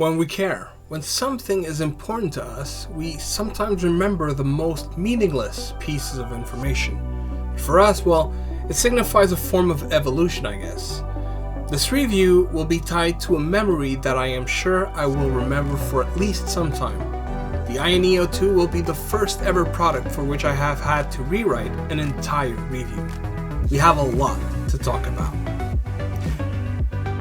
When we care, when something is important to us, we sometimes remember the most meaningless pieces of information. For us, well, it signifies a form of evolution, I guess. This review will be tied to a memory that I am sure I will remember for at least some time. The AYANEO 2 will be the first ever product for which I have had to rewrite an entire review. We have a lot to talk about.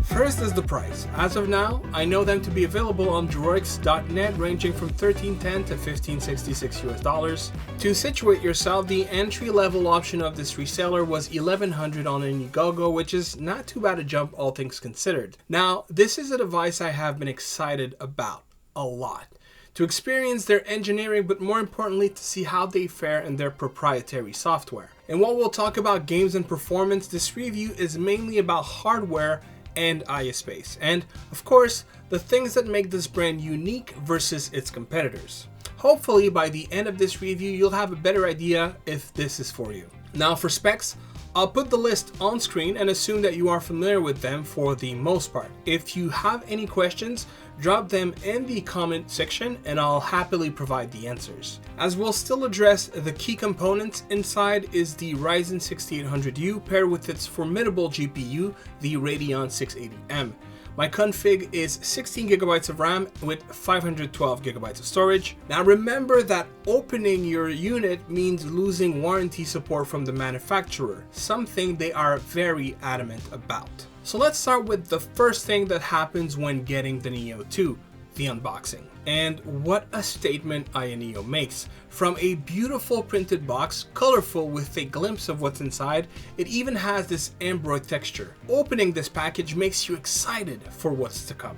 First is the price. As of now, I know them to be available on Gyroscope.net, ranging from $13.10 to $15.66 US. To situate yourself, the entry-level option of this reseller was $1,100 on Indiegogo, which is not too bad a jump, all things considered. Now, this is a device I have been excited about a lot. To experience their engineering, but more importantly, to see how they fare in their proprietary software. And while we'll talk about games and performance, this review is mainly about hardware and IA space, and of course the things that make this brand unique versus its competitors. Hopefully by the end of this review you'll have a better idea if this is for you. Now for specs, I'll put the list on screen and assume that you are familiar with them for the most part. If you have any questions, drop them in the comment section and I'll happily provide the answers. As we'll still address the key components, inside is the Ryzen 6800U paired with its formidable GPU, the Radeon 680M. My config is 16GB of RAM with 512GB of storage. Now remember that opening your unit means losing warranty support from the manufacturer, something they are very adamant about. So let's start with the first thing that happens when getting the Neo 2, the unboxing. And what a statement AYANEO makes. From a beautiful printed box, colorful with a glimpse of what's inside, it even has this ambroid texture. Opening this package makes you excited for what's to come.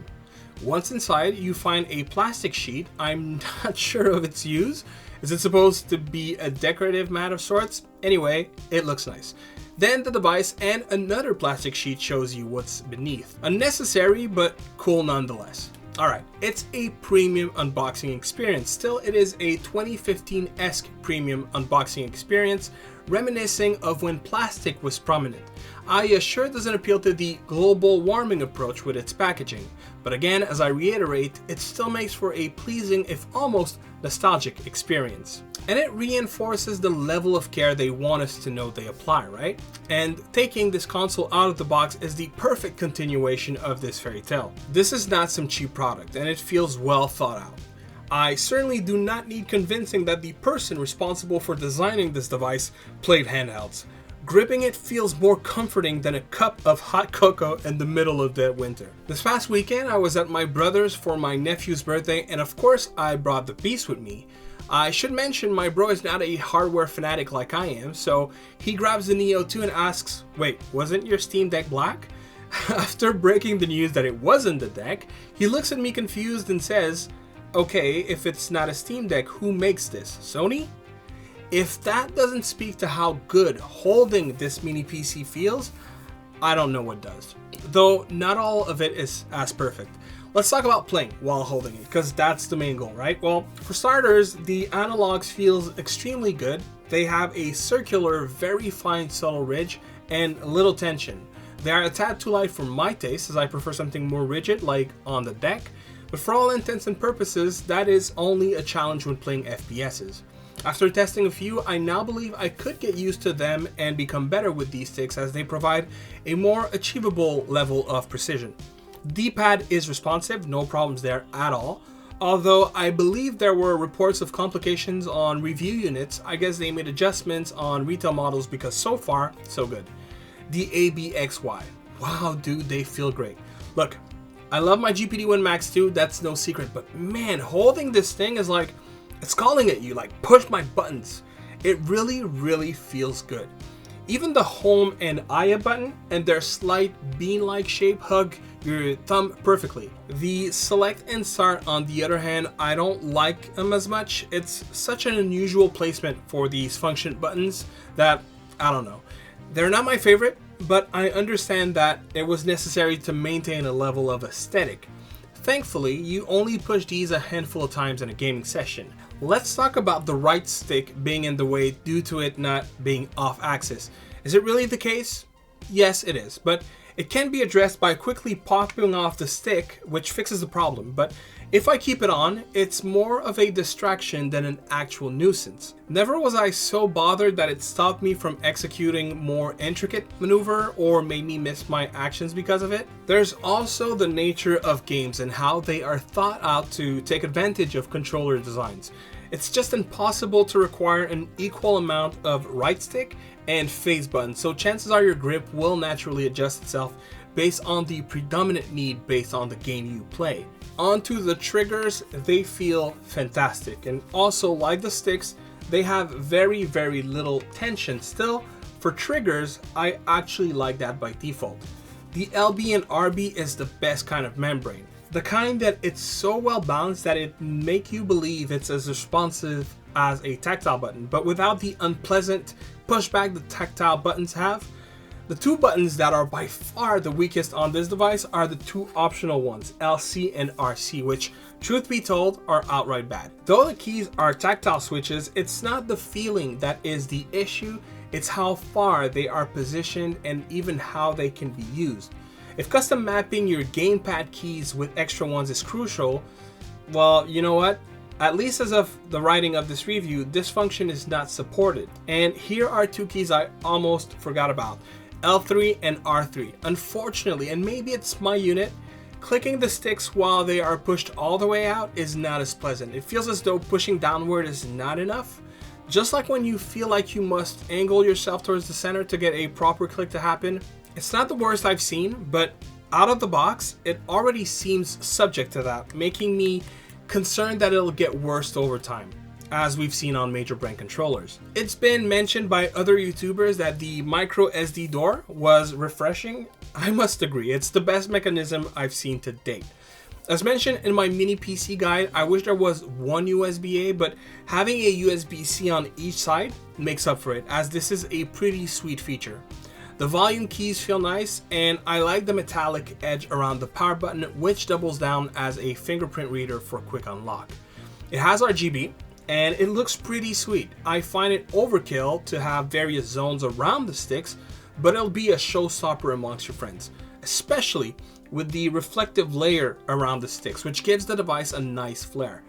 Once inside, you find a plastic sheet. I'm not sure of its use. Is it supposed to be a decorative mat of sorts? Anyway, it looks nice. Then the device and another plastic sheet shows you what's beneath. Unnecessary, but cool nonetheless. Alright, it's a premium unboxing experience. Still, it is a 2015-esque premium unboxing experience, reminiscing of when plastic was prominent. AYA sure doesn't appeal to the global warming approach with its packaging, but again, as I reiterate, it still makes for a pleasing, if almost nostalgic experience. And it reinforces the level of care they want us to know they apply, right? And taking this console out of the box is the perfect continuation of this fairy tale. This is not some cheap product, and it feels well thought out. I certainly do not need convincing that the person responsible for designing this device played handhelds. Gripping it feels more comforting than a cup of hot cocoa in the middle of dead winter. This past weekend, I was at my brother's for my nephew's birthday, and of course, I brought the beast with me. I should mention my bro is not a hardware fanatic like I am, so he grabs the Neo 2 and asks, "Wait, wasn't your Steam Deck black?" After breaking the news that it wasn't the deck, he looks at me confused and says, "Okay, if it's not a Steam Deck, who makes this? Sony?" If that doesn't speak to how good holding this mini PC feels, I don't know what does. Though not all of it is as perfect. Let's talk about playing while holding it, because that's the main goal, right? Well, for starters, the analogs feels extremely good. They have a circular, very fine subtle ridge and little tension. They are a tad too light for my taste, as I prefer something more rigid like on the deck, but for all intents and purposes, that is only a challenge when playing FPSs. After testing a few, I now believe I could get used to them and become better with these sticks as they provide a more achievable level of precision. D-pad is responsive, no problems there at all. Although I believe there were reports of complications on review units, I guess they made adjustments on retail models because so far, so good. The ABXY. Wow, dude, they feel great. Look, I love my GPT-1 Max too, that's no secret, but man, holding this thing is like, it's calling at you, like push my buttons. It really, really feels good. Even the home and AYA button and their slight bean-like shape hug your thumb perfectly. The select and start, on the other hand, I don't like them as much. It's such an unusual placement for these function buttons that, I don't know. They're not my favorite, but I understand that it was necessary to maintain a level of aesthetic. Thankfully, you only push these a handful of times in a gaming session. Let's talk about the right stick being in the way due to it not being off axis. Is it really the case? Yes, it is, but It can be addressed by quickly popping off the stick, which fixes the problem, but if I keep it on, it's more of a distraction than an actual nuisance. Never was I so bothered that it stopped me from executing more intricate maneuver or made me miss my actions because of it. There's also the nature of games and how they are thought out to take advantage of controller designs. It's just impossible to require an equal amount of right stick and phase button, so chances are your grip will naturally adjust itself based on the predominant need based on the game you play. Onto the triggers, they feel fantastic, and also like the sticks, they have very little tension. Still, for triggers, I actually like that by default. The LB and RB is the best kind of membrane. The kind that it's so well balanced that it make you believe it's as responsive as a tactile button, but without the unpleasant pushback the tactile buttons have. The two buttons that are by far the weakest on this device are the two optional ones, LC and RC, which, truth be told, are outright bad. Though the keys are tactile switches, it's not the feeling that is the issue, it's how far they are positioned and even how they can be used. If custom mapping your gamepad keys with extra ones is crucial, well, you know what? At least as of the writing of this review, this function is not supported. And here are two keys I almost forgot about. L3 and R3. Unfortunately, and maybe it's my unit, clicking the sticks while they are pushed all the way out is not as pleasant. It feels as though pushing downward is not enough. Just like when you feel like you must angle yourself towards the center to get a proper click to happen. It's not the worst I've seen, but out of the box, it already seems subject to that, making me concerned that it'll get worse over time, as we've seen on major brand controllers. It's been mentioned by other YouTubers that the micro SD door was refreshing. I must agree, it's the best mechanism I've seen to date. As mentioned in my mini PC guide, I wish there was one USB-A, but having a USB-C on each side makes up for it, as this is a pretty sweet feature. The volume keys feel nice, and I like the metallic edge around the power button, which doubles down as a fingerprint reader for quick unlock. It has RGB, and it looks pretty sweet. I find it overkill to have various zones around the sticks, but it'll be a showstopper amongst your friends, especially with the reflective layer around the sticks, which gives the device a nice flare.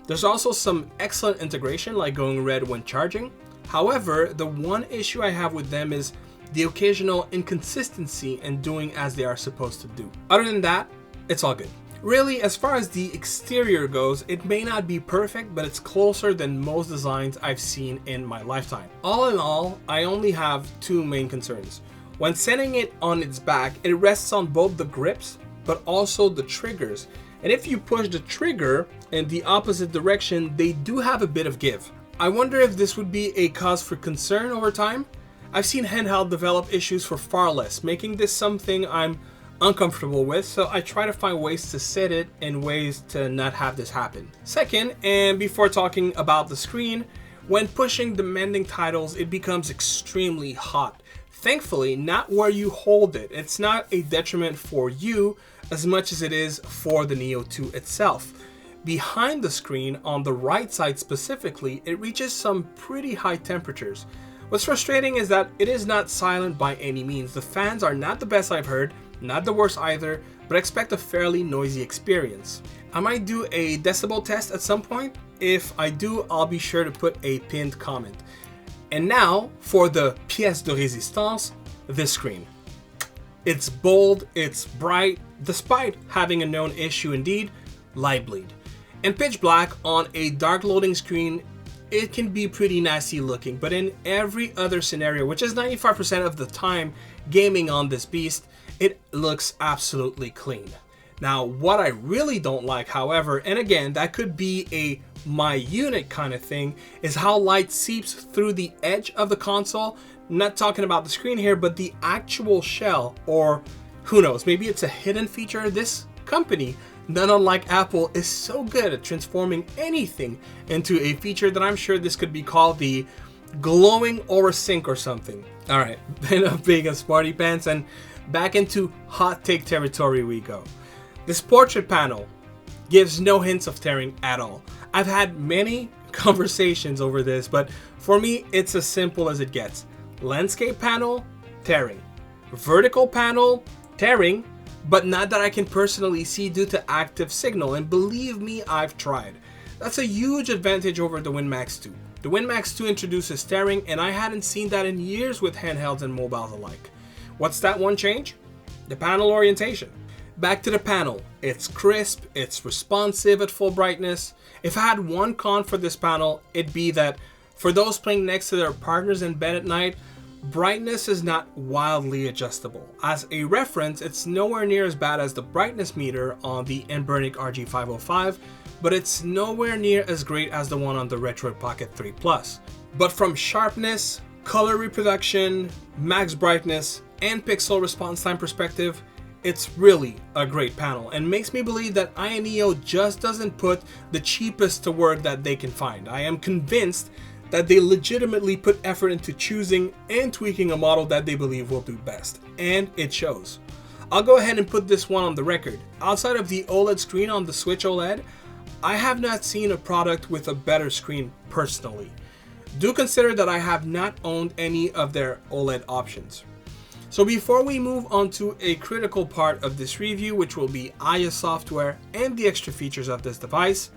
There's also some excellent integration, like going red when charging. However, the one issue I have with them is the occasional inconsistency in doing as they are supposed to do. Other than that, it's all good. Really, as far as the exterior goes, it may not be perfect, but it's closer than most designs I've seen in my lifetime. All in all, I only have two main concerns. When setting it on its back, it rests on both the grips, but also the triggers. And if you push the trigger in the opposite direction, they do have a bit of give. I wonder if this would be a cause for concern over time. I've seen handheld develop issues for far less, making this something I'm uncomfortable with, so I try to find ways to set it in ways to not have this happen. Second, and before talking about the screen, when pushing demanding titles, it becomes extremely hot. Thankfully, not where you hold it. It's not a detriment for you as much as it is for the Neo 2 itself. Behind the screen, on the right side specifically, it reaches some pretty high temperatures. What's frustrating is that it is not silent by any means. The fans are not the best I've heard, not the worst either, but expect a fairly noisy experience. I might do a decibel test at some point. If I do, I'll be sure to put a pinned comment. And now for the pièce de résistance, this screen. It's bold, it's bright, despite having a known issue indeed, light bleed. And pitch black on a dark loading screen, it can be pretty nasty looking, but in every other scenario, which is 95% of the time gaming on this beast, it looks absolutely clean. Now, what I really don't like, however, and again, that could be a my unit kind of thing, is how light seeps through the edge of the console. I'm not talking about the screen here, but the actual shell, or who knows, maybe it's a hidden feature. This company, not unlike Apple, is so good at transforming anything into a feature that I'm sure this could be called the glowing aura sync or something. All right, enough being a smarty pants and back into hot take territory we go. This portrait panel gives no hints of tearing at all. I've had many conversations over this, but for me, it's as simple as it gets. Landscape panel, tearing. Vertical panel, tearing, but not that I can personally see due to active signal, and believe me, I've tried. That's a huge advantage over the WinMax 2. The WinMax 2 introduces tearing, and I hadn't seen that in years with handhelds and mobiles alike. What's that one change? The panel orientation. Back to the panel. It's crisp, it's responsive at full brightness. If I had one con for this panel, it'd be that for those playing next to their partners in bed at night, brightness is not wildly adjustable. As a reference, it's nowhere near as bad as the brightness meter on the Anbernic RG505, but it's nowhere near as great as the one on the Retroid Pocket 3 Plus. But from sharpness, color reproduction, max brightness, and pixel response time perspective, it's really a great panel and makes me believe that AYANEO just doesn't put the cheapest to work that they can find. I am convinced that they legitimately put effort into choosing and tweaking a model that they believe will do best, and it shows. I'll go ahead and put this one on the record. Outside of the OLED screen on the Switch OLED, I have not seen a product with a better screen personally. Do consider that I have not owned any of their OLED options. So before we move on to a critical part of this review, which will be AYA software and the extra features of this device,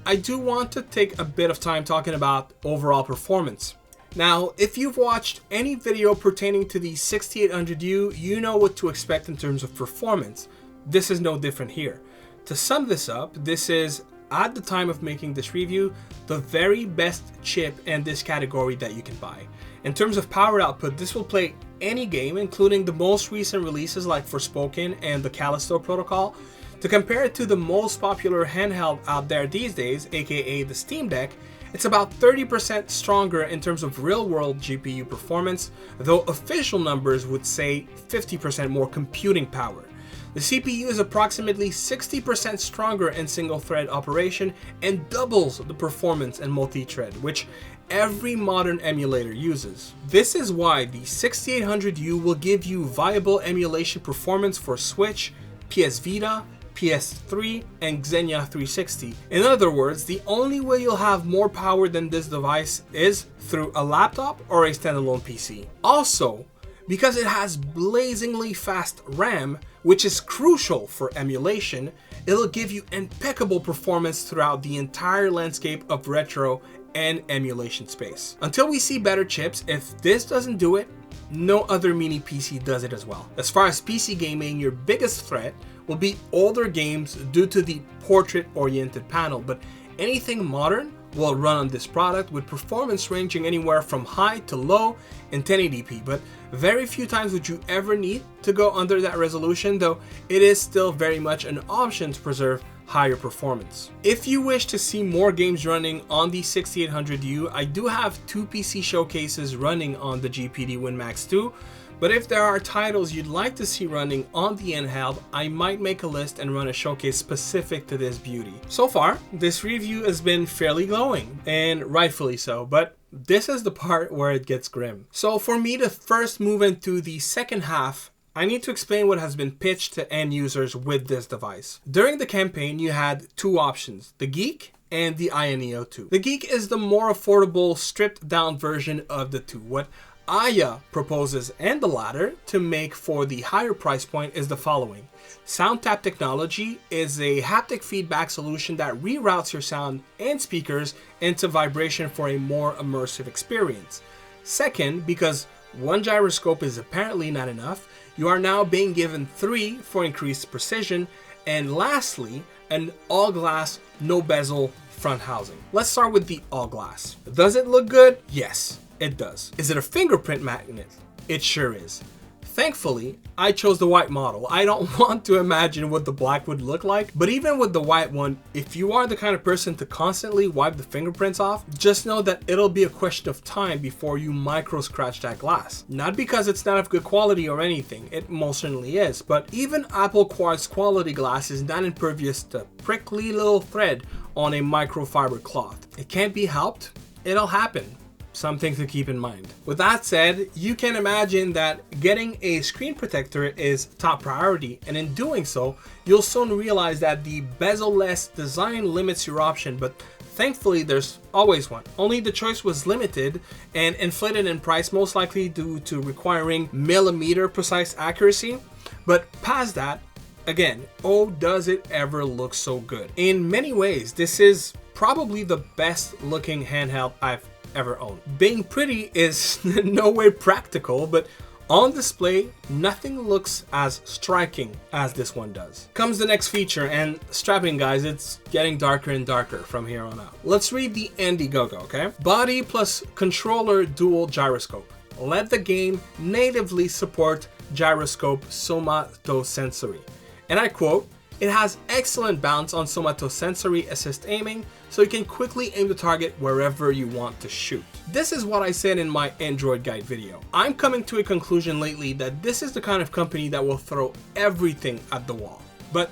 I do want to take a bit of time talking about overall performance. Now, if you've watched any video pertaining to the 6800U, you know what to expect in terms of performance. This is no different here. To sum this up, this is, at the time of making this review, the very best chip in this category that you can buy. In terms of power output, this will play any game, including the most recent releases like Forspoken and the Callisto Protocol. To compare it to the most popular handheld out there these days, aka the Steam Deck, it's about 30% stronger in terms of real-world GPU performance, though official numbers would say 50% more computing power. The CPU is approximately 60% stronger in single-thread operation and doubles the performance in multi-thread, which every modern emulator uses. This is why the 6800U will give you viable emulation performance for Switch, PS Vita, PS3, and Xenia 360. In other words, the only way you'll have more power than this device is through a laptop or a standalone PC. Also, because it has blazingly fast RAM, which is crucial for emulation, it'll give you impeccable performance throughout the entire landscape of retro and emulation space. Until we see better chips, if this doesn't do it, no other mini PC does it as well. As far as PC gaming, your biggest threat will be older games due to the portrait-oriented panel, but anything modern will run on this product with performance ranging anywhere from high to low in 1080p, but very few times would you ever need to go under that resolution, though it is still very much an option to preserve higher performance. If you wish to see more games running on the 6800U, I do have 2 PC showcases running on the GPD WinMax 2, but if there are titles you'd like to see running on the handheld, I might make a list and run a showcase specific to this beauty. So far, this review has been fairly glowing, and rightfully so, but this is the part where it gets grim. So for me to first move into the second half, I need to explain what has been pitched to end users with this device. During the campaign, you had 2 options, the GEEK and the AYANEO 2. The GEEK is the more affordable, stripped down version of the two. What AYA proposes, and the latter, to make for the higher price point is the following. SoundTap technology is a haptic feedback solution that reroutes your sound and speakers into vibration for a more immersive experience. Second, because one gyroscope is apparently not enough, you are now being given 3 for increased precision. And lastly, an all-glass, no bezel front housing. Let's start with the all-glass. Does it look good? Yes, it does. Is it a fingerprint magnet? It sure is. Thankfully, I chose the white model. I don't want to imagine what the black would look like, but even with the white one, if you are the kind of person to constantly wipe the fingerprints off, just know that it'll be a question of time before you micro scratch that glass. Not because it's not of good quality or anything, it most certainly is, but even Apple Quartz quality glass is not impervious to prickly little thread on a microfiber cloth. It can't be helped, it'll happen. Something to keep in mind. With that said, you can imagine that getting a screen protector is top priority, and in doing so, you'll soon realize that the bezel-less design limits your option, but thankfully there's always one. Only the choice was limited and inflated in price, most likely due to requiring millimeter precise accuracy. But past that, again, oh, does it ever look so good. In many ways, this is probably the best looking handheld I've ever owned. Being pretty is no way practical, but on display, nothing looks as striking as this one does. Comes the next feature, and strap in guys, it's getting darker and darker from here on out. Let's read the Indiegogo, okay? Body plus controller dual gyroscope. Let the game natively support gyroscope somatosensory. And I quote, "It has excellent bounce on somatosensory assist aiming, so you can quickly aim the target wherever you want to shoot." This is what I said in my Android guide video. I'm coming to a conclusion lately that this is the kind of company that will throw everything at the wall. But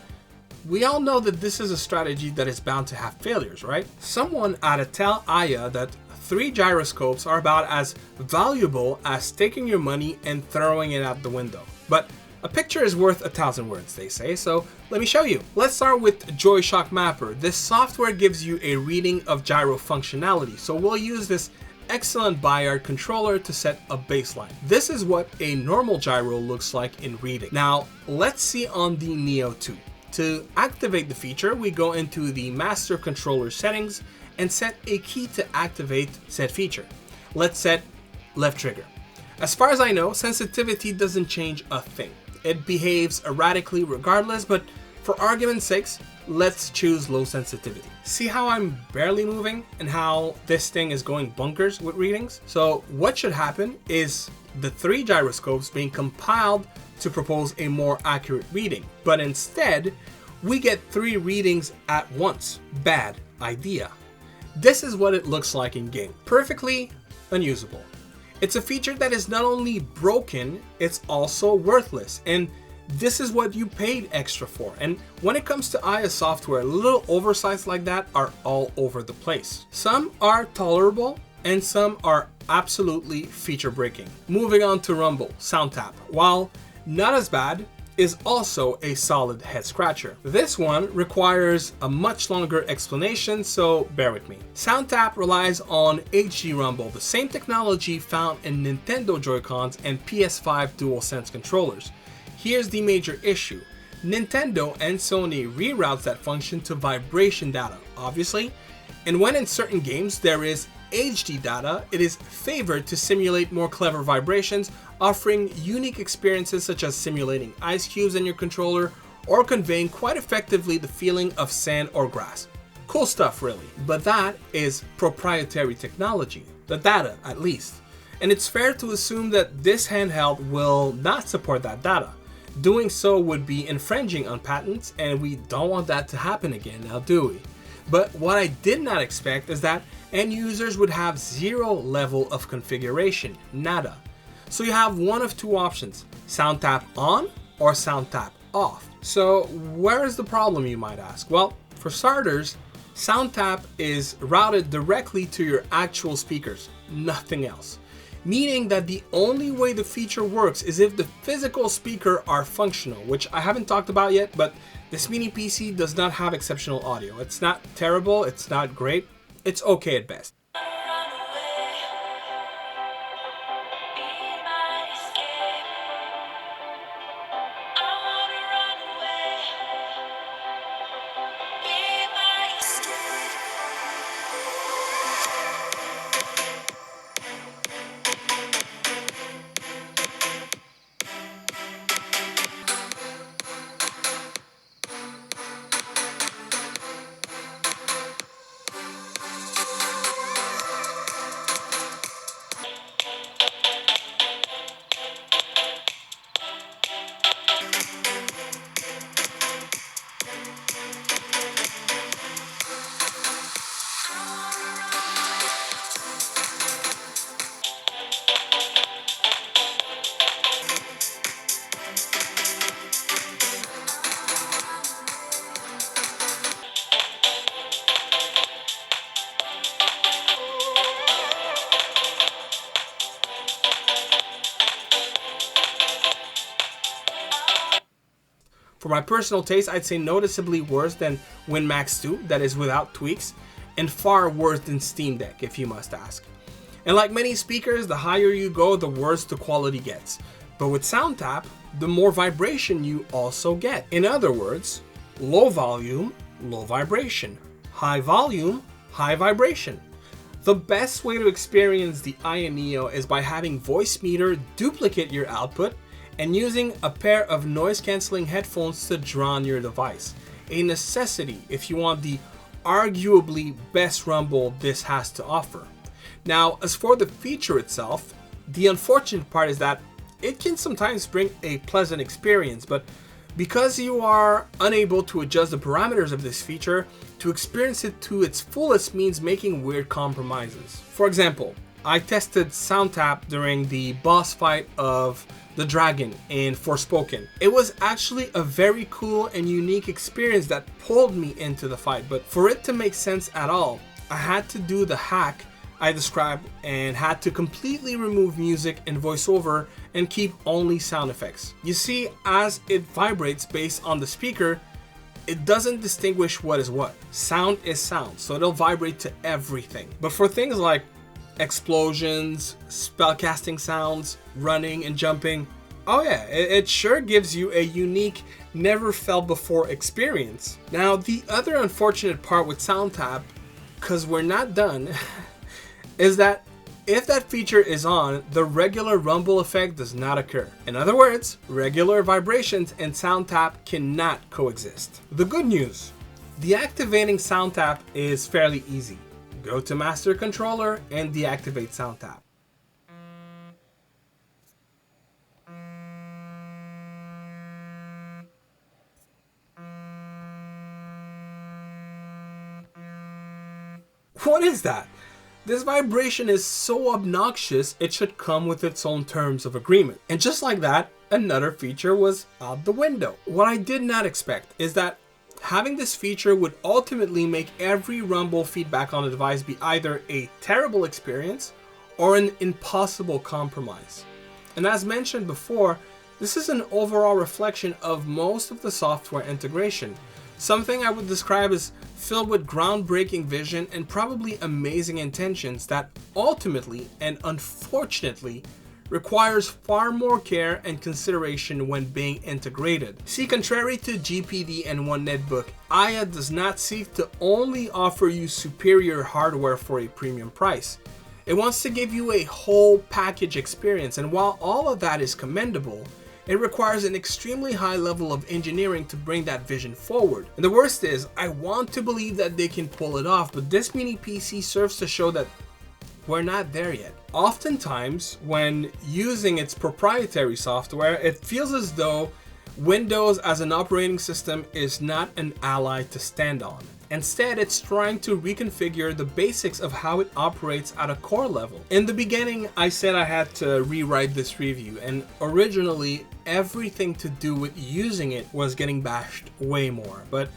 we all know that this is a strategy that is bound to have failures, right? Someone ought to tell Aya that 3 gyroscopes are about as valuable as taking your money and throwing it out the window. But a picture is worth 1,000 words, they say, so let me show you. Let's start with Joyshock Mapper. This software gives you a reading of gyro functionality, so we'll use this excellent Bayard controller to set a baseline. This is what a normal gyro looks like in reading. Now, let's see on the Neo 2. To activate the feature, we go into the master controller settings and set a key to activate said feature. Let's set left trigger. As far as I know, sensitivity doesn't change a thing. It behaves erratically regardless, but for argument's sakes, let's choose low sensitivity. See how I'm barely moving and how this thing is going bonkers with readings? So what should happen is the 3 gyroscopes being compiled to propose a more accurate reading, but instead we get 3 readings at once. Bad idea. This is what it looks like in game. Perfectly unusable. It's a feature that is not only broken, it's also worthless, and this is what you paid extra for. And when it comes to Aya software, little oversights like that are all over the place. Some are tolerable and some are absolutely feature breaking. Moving on to Rumble, SoundTap. While not as bad, is also a solid head scratcher. This one requires a much longer explanation, so bear with me. SoundTap relies on HD Rumble, the same technology found in Nintendo Joy-Cons and PS5 DualSense controllers. Here's the major issue. Nintendo and Sony reroutes that function to vibration data, obviously, and when in certain games there is HD data, it is favored to simulate more clever vibrations, offering unique experiences such as simulating ice cubes in your controller or conveying quite effectively the feeling of sand or grass. Cool stuff really, but that is proprietary technology, the data at least. And it's fair to assume that this handheld will not support that data. Doing so would be infringing on patents, and we don't want that to happen again, now do we? But what I did not expect is that end users would have 0 level of configuration, nada. So you have one of 2 options, SoundTap on or SoundTap off. So where is the problem, you might ask? Well, for starters, SoundTap is routed directly to your actual speakers, nothing else. Meaning that the only way the feature works is if the physical speakers are functional, which I haven't talked about yet, but this mini PC does not have exceptional audio. It's not terrible, it's not great, it's okay at best. For my personal taste, I'd say noticeably worse than WinMax 2, that is without tweaks. and far worse than Steam Deck, if you must ask. And like many speakers, the higher you go, the worse the quality gets. But with SoundTap, the more vibration you also get. In other words, low volume, low vibration. High volume, high vibration. The best way to experience the AYANEO is by having Voice Meter duplicate your output and using a pair of noise-canceling headphones to drown your device. A necessity if you want the arguably best rumble this has to offer. Now, as for the feature itself, the unfortunate part is that it can sometimes bring a pleasant experience, but because you are unable to adjust the parameters of this feature, to experience it to its fullest means making weird compromises. For example, I tested SoundTap during the boss fight of the dragon in Forspoken. It was actually a very cool and unique experience that pulled me into the fight, but for it to make sense at all, I had to do the hack I described and had to completely remove music and voiceover and keep only sound effects. You see, as it vibrates based on the speaker, it doesn't distinguish what is what. Sound is sound, so it'll vibrate to everything. But for things like explosions, spellcasting sounds, running and jumping, oh yeah, it sure gives you a unique, never felt before experience. Now, the other unfortunate part with SoundTap, because we're not done, is that if that feature is on, the regular rumble effect does not occur. In other words, regular vibrations and SoundTap cannot coexist. The good news, deactivating SoundTap is fairly easy. Go to Master Controller and deactivate SoundTap. What is that? This vibration is so obnoxious, it should come with its own terms of agreement. And just like that, another feature was out the window. What I did not expect is that having this feature would ultimately make every rumble feedback on the device be either a terrible experience or an impossible compromise. And as mentioned before, this is an overall reflection of most of the software integration. Something I would describe as filled with groundbreaking vision and probably amazing intentions that ultimately and unfortunately requires far more care and consideration when being integrated. See, contrary to GPD and One Netbook, AYA does not seek to only offer you superior hardware for a premium price. It wants to give you a whole package experience, and while all of that is commendable, it requires an extremely high level of engineering to bring that vision forward. And the worst is, I want to believe that they can pull it off, but this mini PC serves to show that we're not there yet. Oftentimes, when using its proprietary software, it feels as though Windows as an operating system is not an ally to stand on. Instead, it's trying to reconfigure the basics of how it operates at a core level. In the beginning, I said I had to rewrite this review, and originally, everything to do with using it was getting bashed way more. But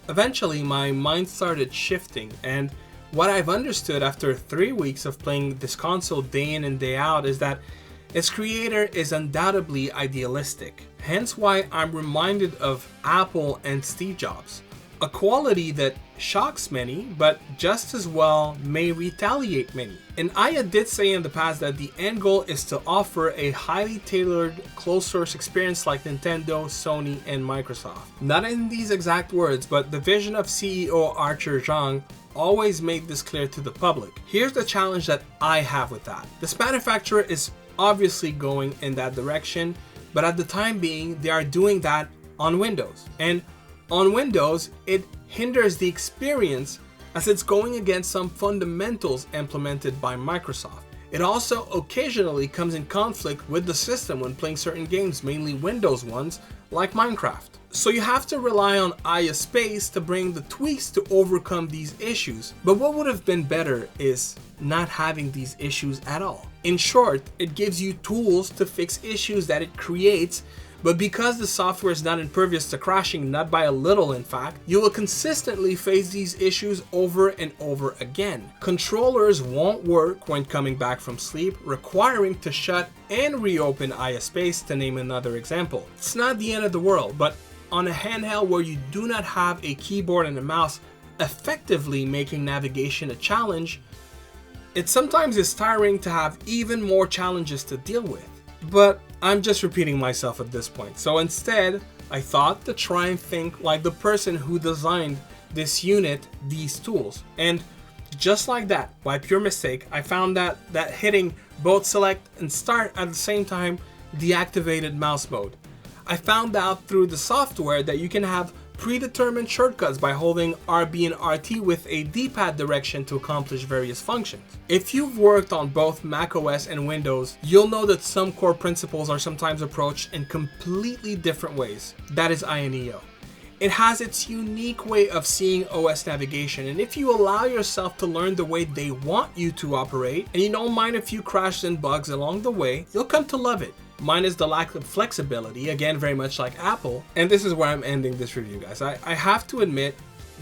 eventually, my mind started shifting, and what I've understood after 3 weeks of playing this console day in and day out is that its creator is undoubtedly idealistic. Hence why I'm reminded of Apple and Steve Jobs. A quality that shocks many, but just as well may retaliate many. And AYA did say in the past that the end goal is to offer a highly tailored closed source experience like Nintendo, Sony, and Microsoft. Not in these exact words, but the vision of CEO Archer Zhang always made this clear to the public. Here's the challenge that I have with that. This manufacturer is obviously going in that direction, but at the time being, they are doing that on Windows. And on Windows, it hinders the experience as it's going against some fundamentals implemented by Microsoft. It also occasionally comes in conflict with the system when playing certain games, mainly Windows ones like Minecraft. So you have to rely on AYA Space to bring the tweaks to overcome these issues. But what would have been better is not having these issues at all. In short, it gives you tools to fix issues that it creates, but because the software is not impervious to crashing, not by a little in fact, you will consistently face these issues over and over again. Controllers won't work when coming back from sleep, requiring to shut and reopen AYA Space, to name another example. It's not the end of the world, but on a handheld where you do not have a keyboard and a mouse, effectively making navigation a challenge, it sometimes is tiring to have even more challenges to deal with. But I'm just repeating myself at this point. So instead, I thought to try and think like the person who designed this unit, these tools. And just like that, by pure mistake, I found that hitting both select and start at the same time deactivated mouse mode. I found out through the software that you can have predetermined shortcuts by holding RB and RT with a D-pad direction to accomplish various functions. If you've worked on both macOS and Windows, you'll know that some core principles are sometimes approached in completely different ways. That is AYANEO. It has its unique way of seeing OS navigation, and if you allow yourself to learn the way they want you to operate, and you don't mind a few crashes and bugs along the way, you'll come to love it. Minus the lack of flexibility, again very much like Apple. And this is where I'm ending this review, guys. I have to admit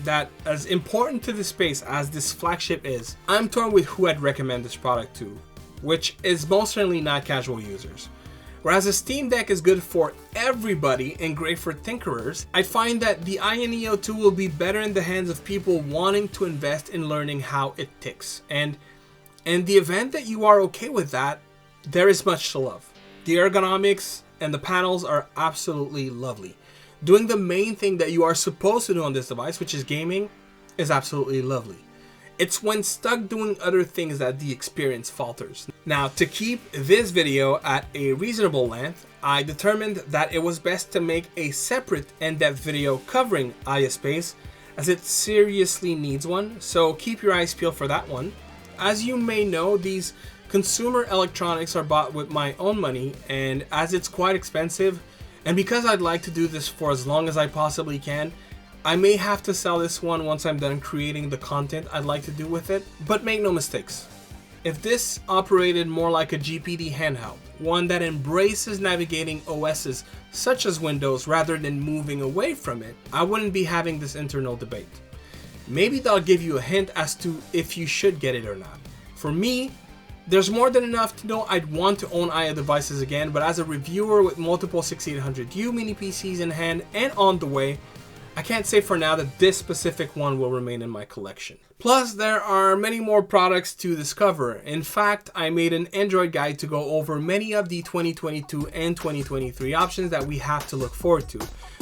that as important to the space as this flagship is, I'm torn with who I'd recommend this product to, which is most certainly not casual users. Whereas a Steam Deck is good for everybody and great for tinkerers, I find that the AYANEO tool will be better in the hands of people wanting to invest in learning how it ticks. And in the event that you are okay with that, there is much to love. The ergonomics and the panels are absolutely lovely. Doing the main thing that you are supposed to do on this device, which is gaming, is absolutely lovely. It's when stuck doing other things that the experience falters. Now, to keep this video at a reasonable length, I determined that it was best to make a separate in-depth video covering AYASpace, as it seriously needs one, so keep your eyes peeled for that one. As you may know, these consumer electronics are bought with my own money, and as it's quite expensive, and because I'd like to do this for as long as I possibly can, I may have to sell this one once I'm done creating the content I'd like to do with it. But make no mistakes, if this operated more like a GPD handheld, one that embraces navigating OSs such as Windows rather than moving away from it, I wouldn't be having this internal debate. Maybe that'll give you a hint as to if you should get it or not. For me, there's more than enough to know I'd want to own AYA devices again, but as a reviewer with multiple 6800U mini PCs in hand and on the way, I can't say for now that this specific one will remain in my collection. Plus, there are many more products to discover. In fact, I made an Android guide to go over many of the 2022 and 2023 options that we have to look forward to.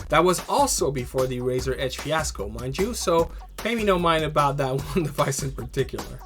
That was also before the Razer Edge fiasco, mind you, so pay me no mind about that one device in particular.